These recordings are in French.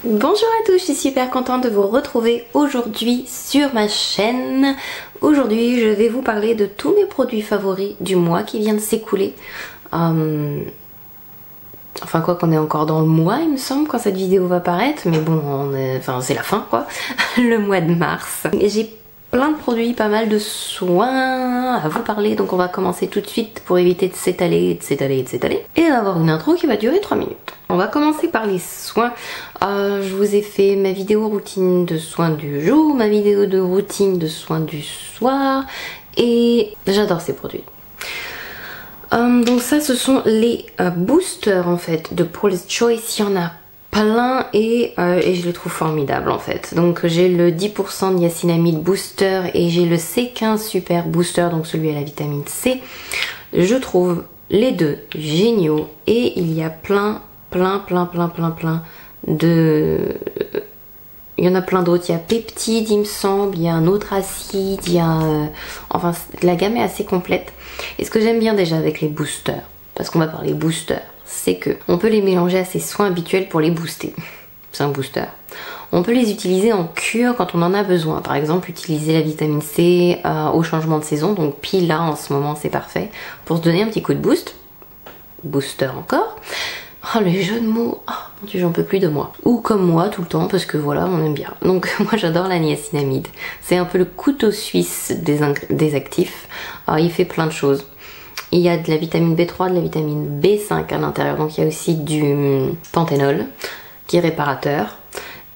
Bonjour à tous, je suis super contente de vous retrouver aujourd'hui sur ma chaîne. Aujourd'hui je vais vous parler de tous mes produits favoris du mois qui vient de s'écouler. Enfin quoi qu'on est encore dans le mois il me semble quand cette vidéo va paraître, mais bon c'est la fin quoi, le mois de mars. J'ai plein de produits, pas mal de soins à vous parler, donc on va commencer tout de suite pour éviter de s'étaler, et d'avoir une intro qui va durer 3 minutes. On va commencer par les soins. Je vous ai fait ma vidéo routine de soins du jour, ma vidéo de routine de soins du soir, et j'adore ces produits. Donc ça ce sont les boosters en fait de Paula's Choice, il y en a plein et je les trouve formidables en fait. Donc j'ai le 10% niacinamide booster et j'ai le C15 super booster, donc celui à la vitamine C. Je trouve les deux géniaux et il y a plein de... Il y en a plein d'autres, il y a peptides il me semble, il y a un autre acide, il y a... Enfin la gamme est assez complète. Et ce que j'aime bien déjà avec les boosters, parce qu'on va parler boosters, c'est que on peut les mélanger à ses soins habituels pour les booster. C'est un booster. On peut les utiliser en cure quand on en a besoin. Par exemple, utiliser la vitamine C au changement de saison. Donc pile là en ce moment c'est parfait. Pour se donner un petit coup de boost. Booster encore. Oh les jeux de mots, oh mon dieu j'en peux plus de moi. Ou comme moi tout le temps parce que voilà on aime bien. Donc moi j'adore la niacinamide. C'est un peu le couteau suisse des actifs. Il fait plein de choses. Il y a de la vitamine B3, de la vitamine B5 à l'intérieur. Donc il y a aussi du panthénol qui est réparateur.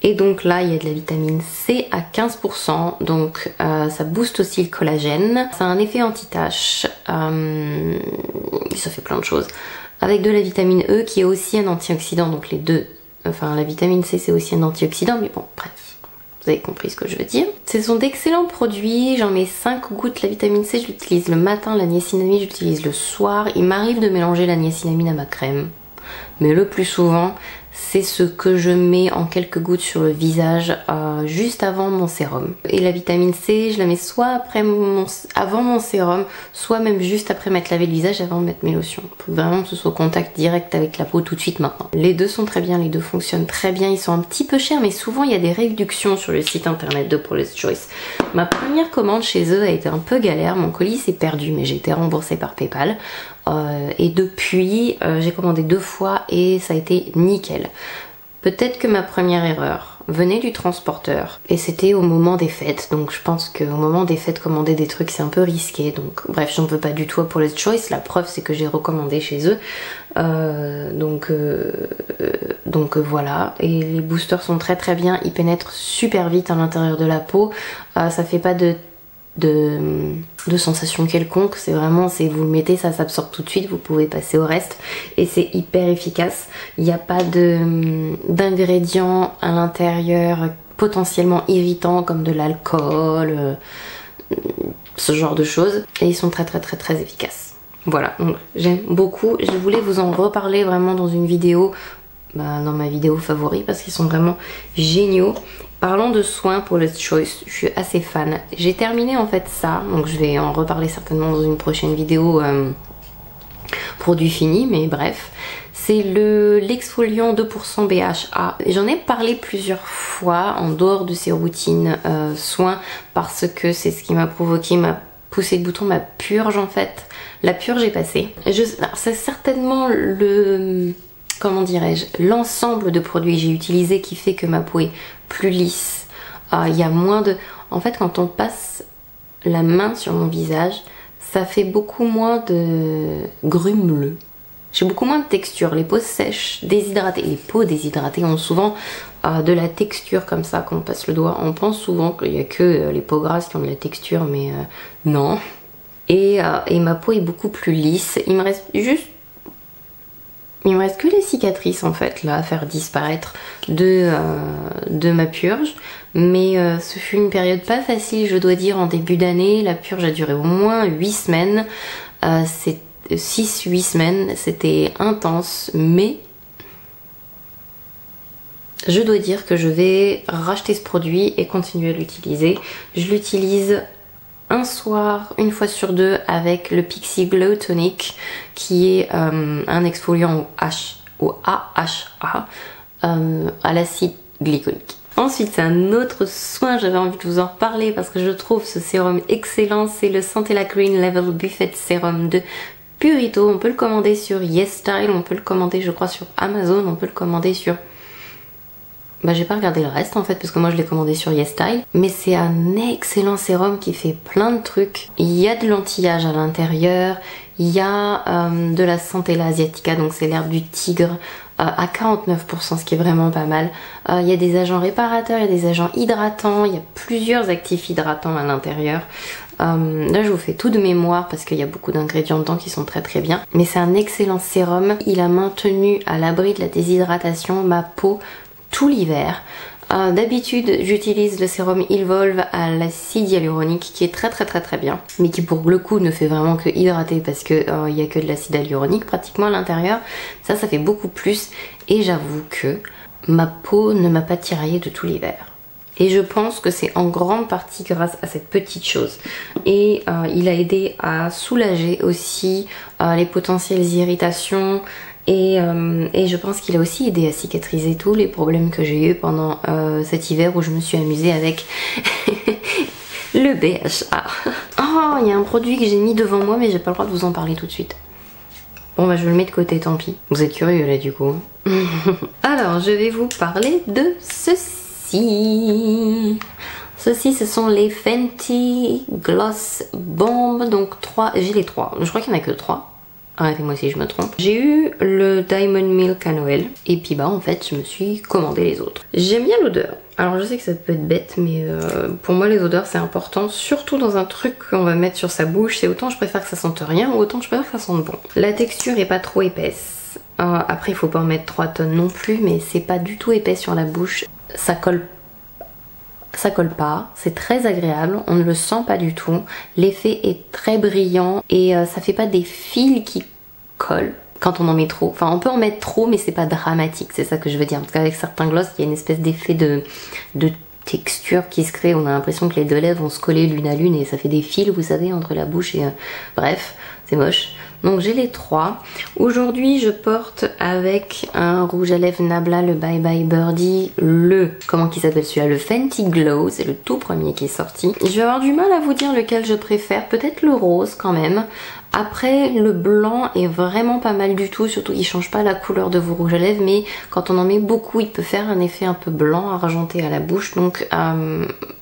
Et donc là il y a de la vitamine C à 15%. Donc ça booste aussi le collagène. Ça a un effet anti-tache. Ça fait plein de choses. Avec de la vitamine E qui est aussi un antioxydant. Donc les deux. Enfin la vitamine C c'est aussi un antioxydant. Mais bon bref. Vous avez compris ce que je veux dire. Ce sont d'excellents produits, j'en mets 5 gouttes. La vitamine C je l'utilise le matin, la niacinamide j'utilise le soir. Il m'arrive de mélanger la niacinamide à ma crème, mais le plus souvent c'est ce que je mets en quelques gouttes sur le visage juste avant mon sérum. Et la vitamine C je la mets soit avant mon sérum, soit même juste après m'être lavé le visage avant de mettre mes lotions. Faut vraiment que ce soit au contact direct avec la peau tout de suite maintenant. Les deux sont très bien, les deux fonctionnent très bien. Ils sont un petit peu chers mais souvent il y a des réductions sur le site internet de Paula's Choice. Ma première commande chez eux a été un peu galère, mon colis s'est perdu mais j'ai été remboursée par PayPal. Et depuis j'ai commandé 2 fois et ça a été nickel. Peut-être que ma première erreur venait du transporteur et c'était au moment des fêtes, donc je pense qu'au moment des fêtes commander des trucs c'est un peu risqué, donc bref j'en veux pas du tout à Paula's Choice. La preuve c'est que j'ai recommandé chez eux, donc voilà. Et les boosters sont très bien, ils pénètrent super vite à l'intérieur de la peau, ça fait pas de sensation quelconque, c'est vraiment, vous le mettez, ça s'absorbe tout de suite, vous pouvez passer au reste et c'est hyper efficace. Il n'y a pas d'ingrédients à l'intérieur potentiellement irritants comme de l'alcool, ce genre de choses, et ils sont très efficaces. Voilà, donc j'aime beaucoup, je voulais vous en reparler vraiment dans une vidéo, dans ma vidéo favori parce qu'ils sont vraiment géniaux. Parlons de soins pour Paula's Choice, je suis assez fan. J'ai terminé en fait ça, donc je vais en reparler certainement dans une prochaine vidéo produit fini, mais bref. C'est l'exfoliant 2% BHA. J'en ai parlé plusieurs fois en dehors de ces routines soins parce que c'est ce qui m'a provoqué ma poussée de bouton, ma purge en fait. La purge est passée. C'est certainement comment dirais-je, l'ensemble de produits que j'ai utilisés qui fait que ma peau est plus lisse. Il y a moins de... En fait, quand on passe la main sur mon visage, ça fait beaucoup moins de grumeleux. J'ai beaucoup moins de texture. Les peaux sèches, déshydratées. Les peaux déshydratées ont souvent de la texture comme ça quand on passe le doigt. On pense souvent qu'il n'y a que les peaux grasses qui ont de la texture, mais non. Et ma peau est beaucoup plus lisse. Il me reste que les cicatrices en fait là à faire disparaître de ma purge, mais ce fut une période pas facile je dois dire en début d'année. La purge a duré au moins 8 semaines, c'est 6-8 semaines, c'était intense, mais je dois dire que je vais racheter ce produit et continuer à l'utiliser. Je l'utilise un soir, une fois sur deux, avec le Pixi Glow Tonic, qui est un exfoliant au AHA, à l'acide glycolique. Ensuite, c'est un autre soin, j'avais envie de vous en reparler parce que je trouve ce sérum excellent, c'est le Centella Green Level Buffet Serum de Purito. On peut le commander sur YesStyle, on peut le commander je crois sur Amazon, on peut le commander sur... Bah j'ai pas regardé le reste en fait parce que moi je l'ai commandé sur YesStyle. Mais c'est un excellent sérum qui fait plein de trucs. Il y a de l'anti-âge à l'intérieur, il y a de la Centella Asiatica, donc c'est l'herbe du tigre, à 49%, ce qui est vraiment pas mal. Il y a des agents réparateurs, il y a des agents hydratants, il y a plusieurs actifs hydratants à l'intérieur. Là je vous fais tout de mémoire parce qu'il y a beaucoup d'ingrédients dedans qui sont très très bien. Mais c'est un excellent sérum, il a maintenu à l'abri de la déshydratation ma peau tout l'hiver. D'habitude j'utilise le sérum Evolve à l'acide hyaluronique qui est très bien, mais qui pour le coup ne fait vraiment que hydrater parce que il n'y a que de l'acide hyaluronique pratiquement à l'intérieur. Ça fait beaucoup plus et j'avoue que ma peau ne m'a pas tiraillée de tout l'hiver. Et je pense que c'est en grande partie grâce à cette petite chose. Et il a aidé à soulager aussi les potentielles irritations. Et je pense qu'il a aussi aidé à cicatriser tous les problèmes que j'ai eu pendant cet hiver où je me suis amusée avec le BHA. Oh, il y a un produit que j'ai mis devant moi mais j'ai pas le droit de vous en parler tout de suite. Bon bah je le mets de côté, tant pis. Vous êtes curieux là du coup. Alors je vais vous parler de ceci. Ceci ce sont les Fenty Gloss Bomb. Donc 3, j'ai les 3. Je crois qu'il n'y en a que 3. Arrêtez-moi si je me trompe. J'ai eu le Diamond Milk à Noël. Et puis bah en fait je me suis commandé les autres. J'aime bien l'odeur. Alors je sais que ça peut être bête mais pour moi les odeurs c'est important. Surtout dans un truc qu'on va mettre sur sa bouche. C'est autant je préfère que ça sente rien ou autant je préfère que ça sente bon. La texture est pas trop épaisse. Après il faut pas en mettre 3 tonnes non plus. Mais c'est pas du tout épais sur la bouche. Ça colle pas, c'est très agréable, on ne le sent pas du tout, l'effet est très brillant et ça fait pas des fils qui collent quand on en met trop. Enfin on peut en mettre trop mais c'est pas dramatique, c'est ça que je veux dire, parce qu'avec certains gloss il y a une espèce d'effet de texture qui se crée, on a l'impression que les deux lèvres vont se coller l'une à l'une et ça fait des fils vous savez entre la bouche et bref c'est moche. Donc j'ai les 3. Aujourd'hui je porte avec un rouge à lèvres Nabla, le Bye Bye Birdie, le, comment qu'il s'appelle celui-là, le Fenty Glow, c'est le tout premier qui est sorti. Je vais avoir du mal à vous dire lequel je préfère, peut-être le rose quand même. Après le blanc est vraiment pas mal du tout, surtout qu'il change pas la couleur de vos rouges à lèvres, mais quand on en met beaucoup il peut faire un effet un peu blanc argenté à la bouche. Donc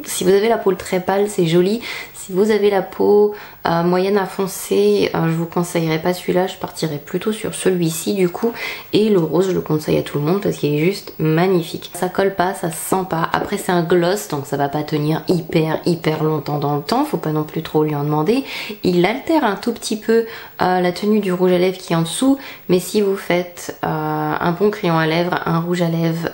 si vous avez la peau très pâle c'est joli. Si vous avez la peau moyenne à foncée, je vous conseillerais pas celui-là, je partirais plutôt sur celui-ci du coup. Et le rose, je le conseille à tout le monde parce qu'il est juste magnifique. Ça colle pas, ça se sent pas. Après c'est un gloss, donc ça va pas tenir hyper longtemps dans le temps, faut pas non plus trop lui en demander. Il altère un tout petit peu la tenue du rouge à lèvres qui est en dessous, mais si vous faites un bon crayon à lèvres, un rouge à lèvres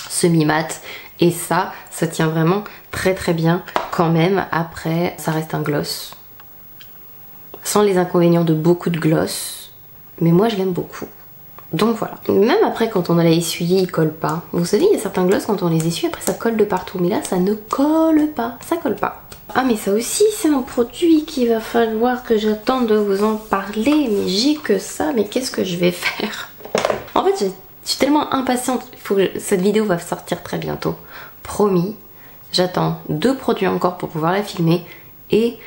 semi-mat, et ça tient vraiment très bien quand même. Après ça reste un gloss sans les inconvénients de beaucoup de gloss, mais moi je l'aime beaucoup, donc voilà. Même après quand on l'a essuyé il colle pas, vous savez il y a certains gloss quand on les essuie après ça colle de partout, mais là ça ne colle pas, ça colle pas. Ah mais ça aussi c'est un produit qu'il va falloir que j'attende de vous en parler, mais j'ai que ça, mais qu'est-ce que je vais faire? En fait je suis tellement impatiente, cette vidéo va sortir très bientôt, promis. J'attends 2 produits encore pour pouvoir la filmer et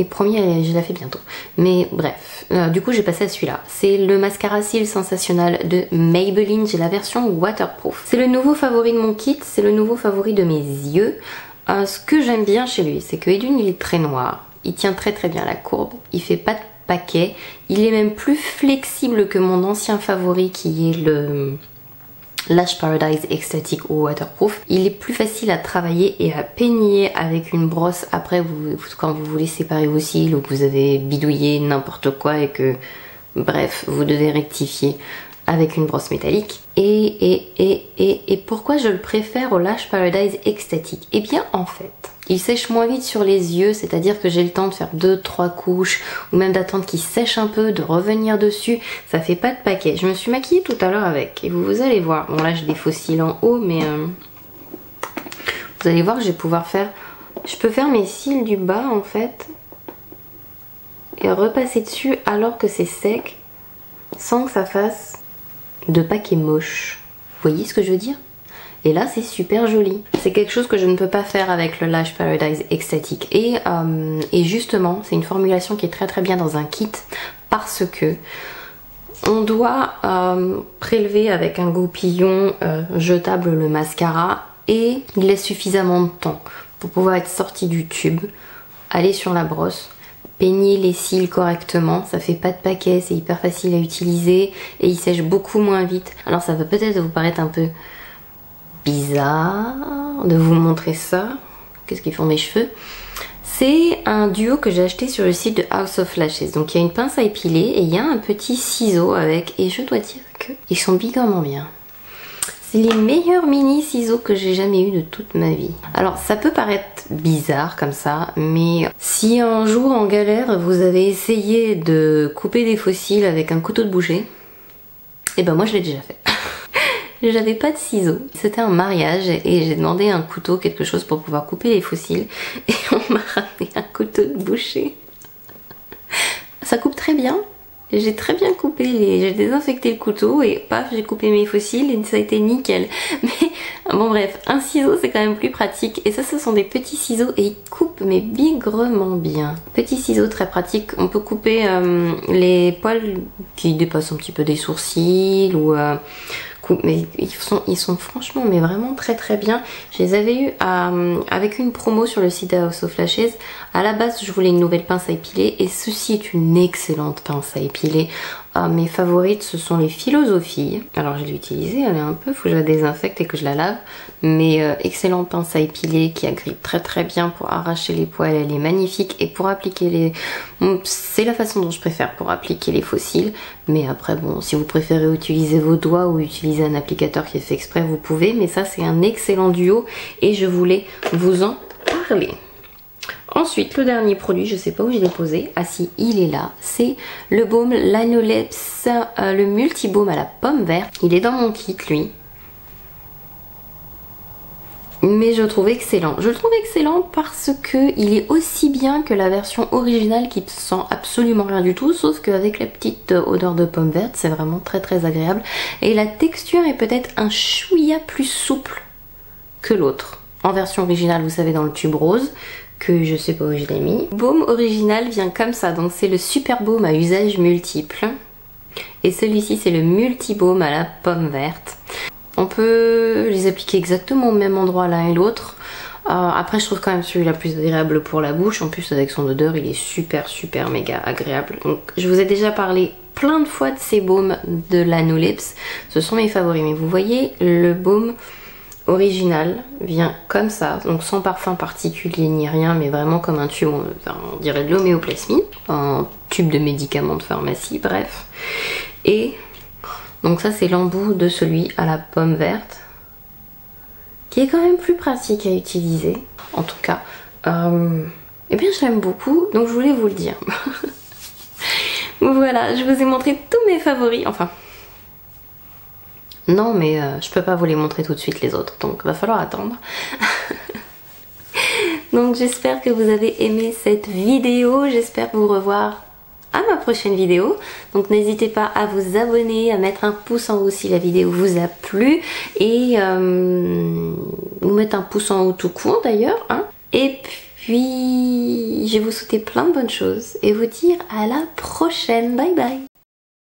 promis je la fais bientôt. Mais bref, du coup j'ai passé à celui-là. C'est le mascara cils Sensationnel de Maybelline, j'ai la version waterproof. C'est le nouveau favori de mon kit, c'est le nouveau favori de mes yeux. Ce que j'aime bien chez lui, c'est que d'une il est très noir, il tient très bien la courbe, il fait pas de paquet, il est même plus flexible que mon ancien favori qui est le Lash Paradise Ecstatic ou Waterproof. Il est plus facile à travailler et à peigner avec une brosse. Après quand vous voulez séparer vos cils ou que vous avez bidouillé n'importe quoi et que bref vous devez rectifier avec une brosse métallique. Et pourquoi je le préfère au Lash Paradise Ecstatic? Et bien en fait il sèche moins vite sur les yeux, c'est-à-dire que j'ai le temps de faire 2-3 couches ou même d'attendre qu'il sèche un peu, de revenir dessus. Ça fait pas de paquet. Je me suis maquillée tout à l'heure avec et vous allez voir. Bon là j'ai des faux cils en haut mais vous allez voir que je vais pouvoir faire... Je peux faire mes cils du bas en fait et repasser dessus alors que c'est sec sans que ça fasse de paquet moche. Vous voyez ce que je veux dire? Et là c'est super joli. C'est quelque chose que je ne peux pas faire avec le Lash Paradise Ecstatic. Et justement c'est une formulation qui est très très bien dans un kit parce que on doit prélever avec un goupillon jetable le mascara et il laisse suffisamment de temps pour pouvoir être sorti du tube, aller sur la brosse, peigner les cils correctement, ça fait pas de paquet, c'est hyper facile à utiliser et il sèche beaucoup moins vite. Alors ça va peut-être vous paraître un peu bizarre de vous montrer ça. Qu'est-ce qu'ils font mes cheveux? C'est un duo que j'ai acheté sur le site de House of Lashes. Donc il y a une pince à épiler et il y a un petit ciseau avec, et je dois dire que ils sont bigrement bien. C'est les meilleurs mini ciseaux que j'ai jamais eu de toute ma vie. Alors ça peut paraître bizarre comme ça, mais si un jour en galère vous avez essayé de couper des faux cils avec un couteau de boucher, et ben moi je l'ai déjà fait. J'avais pas de ciseaux, c'était un mariage et j'ai demandé un couteau, quelque chose pour pouvoir couper les faux cils et on m'a ramené un couteau de boucher. Ça coupe très bien, j'ai très bien coupé, j'ai désinfecté le couteau et paf j'ai coupé mes faux cils et ça a été nickel. Mais bon bref, un ciseau c'est quand même plus pratique et ça ce sont des petits ciseaux et ils coupent mais bigrement bien. Petits ciseaux très pratiques, on peut couper les poils qui dépassent un petit peu des sourcils ou... mais ils sont franchement mais vraiment très très bien. Je les avais eu avec une promo sur le site de House of Lashes. À la base je voulais une nouvelle pince à épiler et ceci est une excellente pince à épiler. Mes favorites ce sont les Philosophies. Alors je l'ai utilisée, elle est un peu, faut que je la désinfecte et que je la lave. Mais excellente pince à épiler qui agrippe très très bien pour arracher les poils, elle est magnifique. Et pour appliquer les... c'est la façon dont je préfère pour appliquer les faux cils. Mais après bon, si vous préférez utiliser vos doigts ou utiliser un applicateur qui est fait exprès, vous pouvez. Mais ça c'est un excellent duo et je voulais vous en parler. Ensuite, le dernier produit, je sais pas où je l'ai posé. Ah si, il est là. C'est le baume Lanolips, le multi-baume à la pomme verte. Il est dans mon kit, lui. Mais je le trouve excellent. Je le trouve excellent parce que il est aussi bien que la version originale qui sent absolument rien du tout, sauf qu'avec la petite odeur de pomme verte, c'est vraiment très très agréable. Et la texture est peut-être un chouïa plus souple que l'autre. En version originale, vous savez, dans le tube rose, que je sais pas où je l'ai mis. Le baume original vient comme ça, donc c'est le super baume à usage multiple. Et celui-ci c'est le multi-baume à la pomme verte. On peut les appliquer exactement au même endroit l'un et l'autre. Après je trouve quand même celui-là plus agréable pour la bouche. En plus avec son odeur il est super super méga agréable. Donc je vous ai déjà parlé plein de fois de ces baumes de Lanolips. Ce sont mes favoris. Mais vous voyez le baume original vient comme ça, donc sans parfum particulier ni rien, mais vraiment comme un tube, on dirait de l'homéoplasmie, un tube de médicaments de pharmacie, bref. Et donc ça c'est l'embout de celui à la pomme verte, qui est quand même plus pratique à utiliser. En tout cas, eh bien je l'aime beaucoup, donc je voulais vous le dire. Voilà, je vous ai montré tous mes favoris, enfin... Non, mais je peux pas vous les montrer tout de suite les autres, donc va falloir attendre. Donc j'espère que vous avez aimé cette vidéo, j'espère vous revoir à ma prochaine vidéo. Donc n'hésitez pas à vous abonner, à mettre un pouce en haut si la vidéo vous a plu et vous mettre un pouce en haut tout court d'ailleurs. Hein. Et puis je vais vous souhaiter plein de bonnes choses et vous dire à la prochaine. Bye bye.